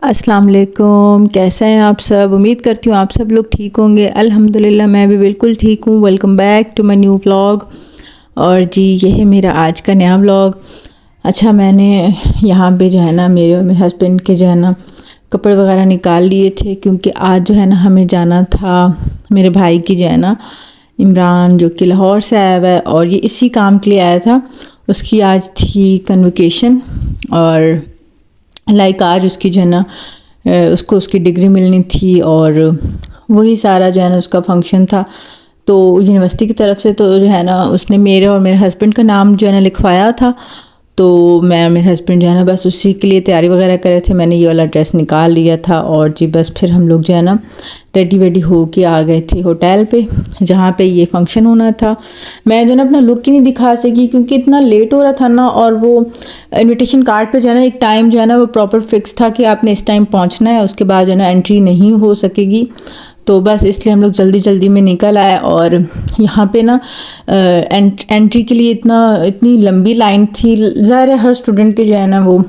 अस्सलाम वालेकुम, कैसे हैं आप सब। उम्मीद करती हूँ आप सब लोग ठीक होंगे। अल्हम्दुलिल्लाह मैं भी बिल्कुल ठीक हूँ। Welcome back to my new vlog. और जी ये है मेरा आज का नया व्लॉग। अच्छा, मैंने यहाँ पे जो है ना मेरे और मेरे हस्बैंड के जो है ना कपड़े वगैरह निकाल लिए थे, क्योंकि आज जो है ना हमें जाना था मेरे भाई की जो है ना इमरान, जो कि लाहौर से आया हुआ है और ये इसी काम के लिए आया था। उसकी आज थी कन्वोकेशन और आज उसकी जो है ना उसको उसकी डिग्री मिलनी थी और वही सारा जो है ना उसका फंक्शन था। तो यूनिवर्सिटी की तरफ से तो जो है ना उसने मेरे और मेरे हस्बैंड का नाम जो है ना लिखवाया था। तो मैं और मेरे हस्बैंड जो है ना बस उसी के लिए तैयारी वगैरह कर रहे थे। मैंने ये वाला ड्रेस निकाल लिया था और जी बस फिर हम लोग जो है ना रेडी वेडी हो के आ गए थे होटल पे जहाँ पे ये फंक्शन होना था। मैं जो है ना अपना लुक ही नहीं दिखा सकी क्योंकि इतना लेट हो रहा था ना, और वो इनविटेशन कार्ड पे जो है ना एक टाइम जो है ना वो प्रॉपर फिक्स था कि आपने इस टाइम पहुँचना है, उसके बाद जो है ना एंट्री नहीं हो सकेगी। तो बस इसलिए हम लोग जल्दी जल्दी में निकल आए और यहाँ पे ना एंट्री के लिए इतनी लंबी लाइन थी। ज़ाहिर है हर स्टूडेंट के जो है ना वो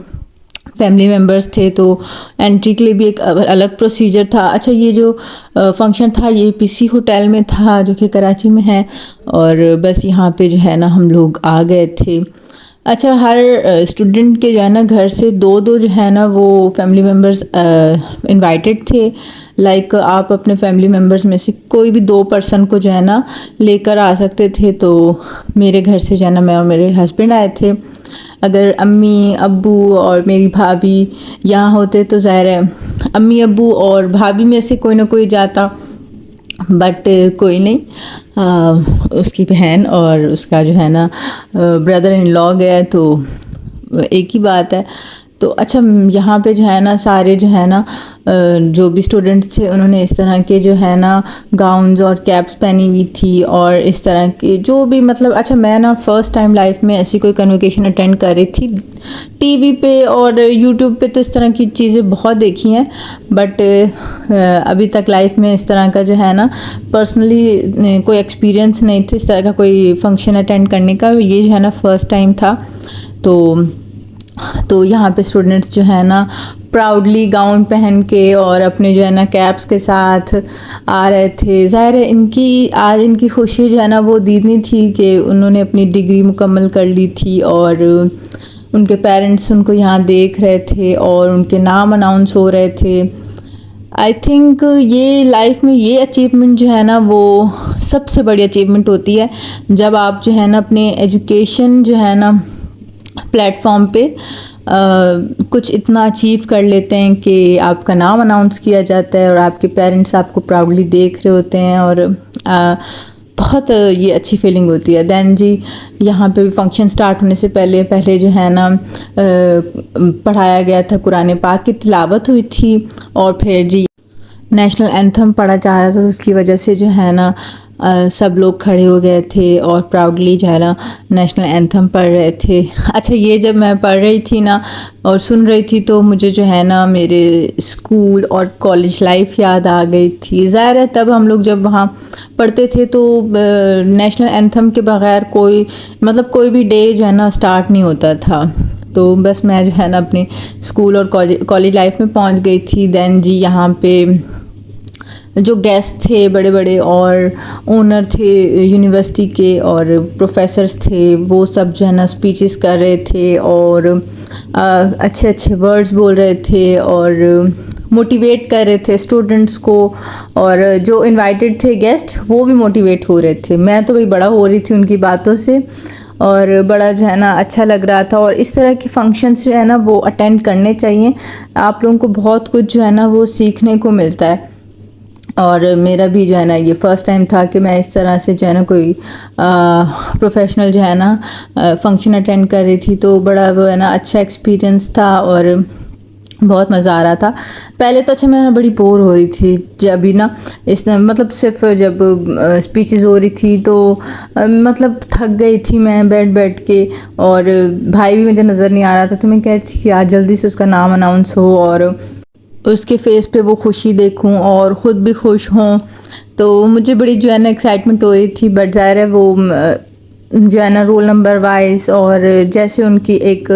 फैमिली मेम्बर्स थे, तो एंट्री के लिए भी एक अलग प्रोसीजर था। अच्छा, ये जो फंक्शन था ये पीसी होटल में था जो कि कराची में है, और बस यहाँ पे जो है ना हम लोग आ गए थे। अच्छा, हर स्टूडेंट के जो है ना घर से दो दो जो है ना वो फैमिली मेम्बर्स इनवाइटेड थे। आप अपने फैमिली मेम्बर्स में से कोई भी दो पर्सन को जो है ना लेकर आ सकते थे। तो मेरे घर से जो है ना मैं और मेरे हस्बैंड आए थे। अगर अम्मी अब्बू और मेरी भाभी यहाँ होते तो ज़ाहिर है अम्मी अब्बू और भाभी में से कोई ना कोई जाता, बट कोई नहीं। उसकी बहन और उसका जो है ना ब्रदर इन लॉ गया तो एक ही बात है। तो अच्छा, यहाँ पे जो है ना सारे जो है ना जो भी स्टूडेंट्स थे उन्होंने इस तरह के जो है ना गाउन्स और कैप्स पहनी हुई थी और इस तरह के जो भी मतलब। अच्छा, मैं ना फ़र्स्ट टाइम लाइफ में ऐसी कोई कन्वोकेशन अटेंड कर रही थी। टीवी पे और यूट्यूब पे तो इस तरह की चीज़ें बहुत देखी हैं, बट अभी तक लाइफ में इस तरह का जो है ना पर्सनली कोई एक्सपीरियंस नहीं था, इस तरह का कोई फंक्शन अटेंड करने का। ये जो है ना फ़र्स्ट टाइम था। तो यहाँ पे स्टूडेंट्स जो है ना प्राउडली गाउन पहन के और अपने जो है ना कैप्स के साथ आ रहे थे। ज़ाहिर है इनकी खुशी जो है ना वो दीदनी थी कि उन्होंने अपनी डिग्री मुकम्मल कर ली थी और उनके पेरेंट्स उनको यहाँ देख रहे थे और उनके नाम अनाउंस हो रहे थे। आई थिंक ये लाइफ में ये अचीवमेंट जो है ना वो सबसे बड़ी अचीवमेंट होती है जब आप जो है ना अपने एजुकेशन जो है ना प्लेटफॉर्म पे कुछ इतना अचीव कर लेते हैं कि आपका नाम अनाउंस किया जाता है और आपके पेरेंट्स आपको प्राउडली देख रहे होते हैं, और बहुत ये अच्छी फीलिंग होती है। दैन जी यहाँ पे फंक्शन स्टार्ट होने से पहले जो है ना पढ़ाया गया था, कुरान पाक की तिलावत हुई थी और फिर जी नेशनल एंथम पढ़ा जा रहा था। तो उसकी वजह से जो है ना सब लोग खड़े हो गए थे और प्राउडली जो है ना नेशनल एंथम पढ़ रहे थे। अच्छा, ये जब मैं पढ़ रही थी ना और सुन रही थी तो मुझे जो है ना मेरे स्कूल और कॉलेज लाइफ याद आ गई थी। ज़ाहिर है तब हम लोग जब वहाँ पढ़ते थे तो नेशनल एंथम के बग़ैर कोई भी डे जो है ना स्टार्ट नहीं होता था। तो बस मैं जो है ना अपने स्कूल और कॉलेज लाइफ में पहुँच गई थी। दैन जी यहाँ पे जो गेस्ट थे बड़े बड़े और ओनर थे यूनिवर्सिटी के और प्रोफेसर्स थे, वो सब जो है ना स्पीचेस कर रहे थे और अच्छे अच्छे वर्ड्स बोल रहे थे और मोटिवेट कर रहे थे स्टूडेंट्स को, और जो इनवाइटेड थे गेस्ट वो भी मोटिवेट हो रहे थे। मैं तो भाई बड़ा हो रही थी उनकी बातों से और बड़ा जो है ना अच्छा लग रहा था। और इस तरह के फंक्शंस जो है ना वो अटेंड करने चाहिए। आप लोगों को बहुत कुछ जो है ना वो सीखने को मिलता है। और मेरा भी जो है ना ये फ़र्स्ट टाइम था कि मैं इस तरह से जो है ना कोई प्रोफेशनल जो है ना फंक्शन अटेंड कर रही थी। तो बड़ा वो है ना अच्छा एक्सपीरियंस था और बहुत मज़ा आ रहा था। पहले तो अच्छा मैं ना बड़ी बोर हो रही थी जब भी ना मतलब सिर्फ जब स्पीचेस हो रही थी तो मतलब थक गई थी मैं बैठ के, और भाई भी मुझे नज़र नहीं आ रहा था। तो मैं कह रही थी कि यार जल्दी से उसका नाम अनाउंस हो और उसके फेस पे वो खुशी देखूं और ख़ुद भी खुश हों। तो मुझे बड़ी जो है ना एक्साइटमेंट हो रही थी, बट ज़ाहिर है वो जो है ना रोल नंबर वाइज और जैसे उनकी एक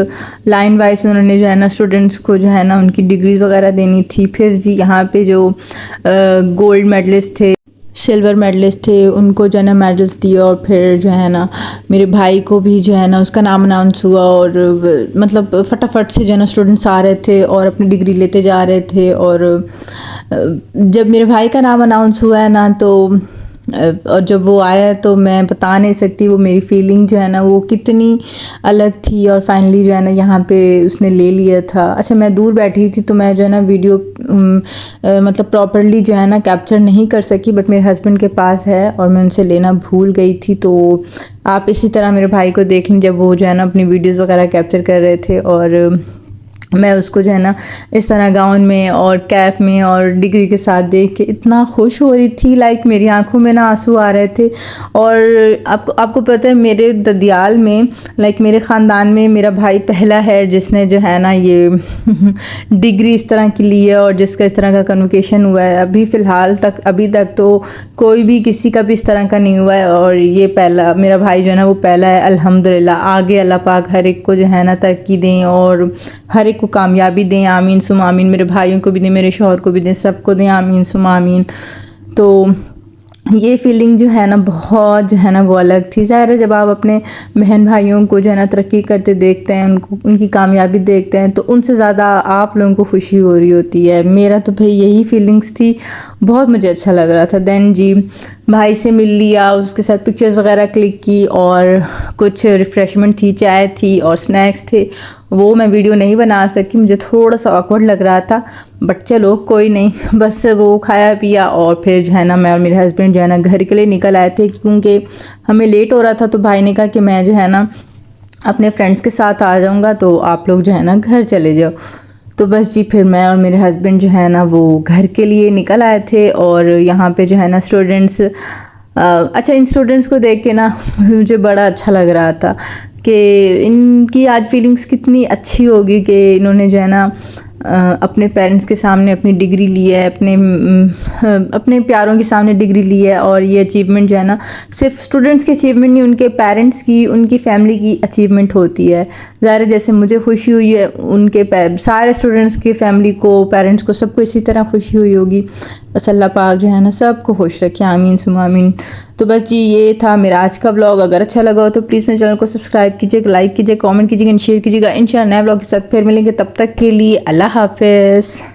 लाइन वाइज उन्होंने जो है ना स्टूडेंट्स को जो है ना उनकी डिग्री वगैरह देनी थी। फिर जी यहाँ पे जो गोल्ड मेडलिस्ट थे, सिल्वर मेडलिस्ट थे, उनको जो है ना मेडल्स दिए और फिर जो है ना मेरे भाई को भी जो है ना उसका नाम अनाउंस हुआ और मतलब फटाफट से जो है ना स्टूडेंट्स आ रहे थे और अपनी डिग्री लेते जा रहे थे। और जब मेरे भाई का नाम अनाउंस हुआ है ना तो और जब वो आया तो मैं बता नहीं सकती वो मेरी फीलिंग जो है ना वो कितनी अलग थी। और फाइनली जो है ना यहाँ पे उसने ले लिया था। अच्छा मैं दूर बैठी थी तो मैं जो है ना वीडियो मतलब प्रॉपरली जो है ना कैप्चर नहीं कर सकी, बट मेरे हस्बैंड के पास है और मैं उनसे लेना भूल गई थी। तो आप इसी तरह मेरे भाई को देख लें जब वो जो है ना अपनी वीडियोज़ वगैरह कैप्चर कर रहे थे और मैं उसको जो है ना इस तरह गाउन में और कैप में और डिग्री के साथ देख के इतना खुश हो रही थी, लाइक मेरी आंखों में ना आंसू आ रहे थे। और आपको पता है मेरे ददियाल में लाइक मेरे ख़ानदान में मेरा भाई पहला है जिसने जो है ना ये डिग्री इस तरह की ली है और जिसका इस तरह का कन्वोकेशन हुआ है। अभी तक तो कोई भी किसी का भी इस तरह का नहीं हुआ है और ये पहला मेरा भाई जो है ना वो पहला है। अल्हम्दुलिल्लाह, आगे अल्लाह पाक हर एक को जो है ना तरक्की दें और हर एक को कामयाबी दें, आमीन सुम आमीन। मेरे भाइयों को भी दें, मेरे शौहर को भी दें, सबको दें, आमीन सुम आमीन। तो ये फीलिंग जो है ना बहुत जो है ना वो अलग थी। ज़ाहिर है जब आप अपने बहन भाइयों को जो है ना तरक्की करते देखते हैं, उनको उनकी कामयाबी देखते हैं तो उनसे ज़्यादा आप लोगों को खुशी हो रही होती है। मेरा तो भाई यही फीलिंग्स थी, बहुत मुझे अच्छा लग रहा था। देन जी भाई से मिल लिया, उसके साथ पिक्चर्स वगैरह क्लिक की और कुछ रिफ़्रेशमेंट थी, चाय थी और स्नैक्स थे। वो मैं वीडियो नहीं बना सकी, मुझे थोड़ा सा ऑकवर्ड लग रहा था, बट चलो कोई नहीं। बस वो खाया पिया और फिर जो है ना मैं और मेरे हस्बैंड जो है ना घर के लिए निकल आए थे क्योंकि हमें लेट हो रहा था। तो भाई ने कहा कि मैं जो है ना अपने फ्रेंड्स के साथ आ जाऊँगा तो आप लोग जो है ना घर चले जाओ। तो बस जी फिर मैं और मेरे हस्बैंड जो है ना वो घर के लिए निकल आए थे। और यहाँ पे जो है ना स्टूडेंट्स अच्छा इन स्टूडेंट्स को देख के ना मुझे बड़ा अच्छा लग रहा था कि इनकी आज फीलिंग्स कितनी अच्छी होगी कि इन्होंने जो है ना अपने पेरेंट्स के सामने अपनी डिग्री ली है, अपने प्यारों के सामने डिग्री ली है। और ये अचीवमेंट जो है ना सिर्फ स्टूडेंट्स की अचीवमेंट नहीं, उनके पेरेंट्स की, उनकी फैमिली की अचीवमेंट होती है। ज़ाहिर जैसे मुझे खुशी हुई है, उनके सारे स्टूडेंट्स की फैमिली को, पेरेंट्स को, सबको इसी तरह खुशी हुई होगी। बस अल्लाह पाक जो है ना सबको खुश रखे, आमीन सुम आमीन। तो बस जी ये था मेरा आज का व्लॉग। अगर अच्छा लगा हो तो प्लीज़ मेरे चैनल को सब्सक्राइब कीजिएगा, लाइक कीजिएगा, कमेंट कीजिएगा, शेयर कीजिएगा। इंशाल्लाह नए व्लॉग के साथ फिर मिलेंगे, तब तक के लिए अल्लाह हाफ़िज़।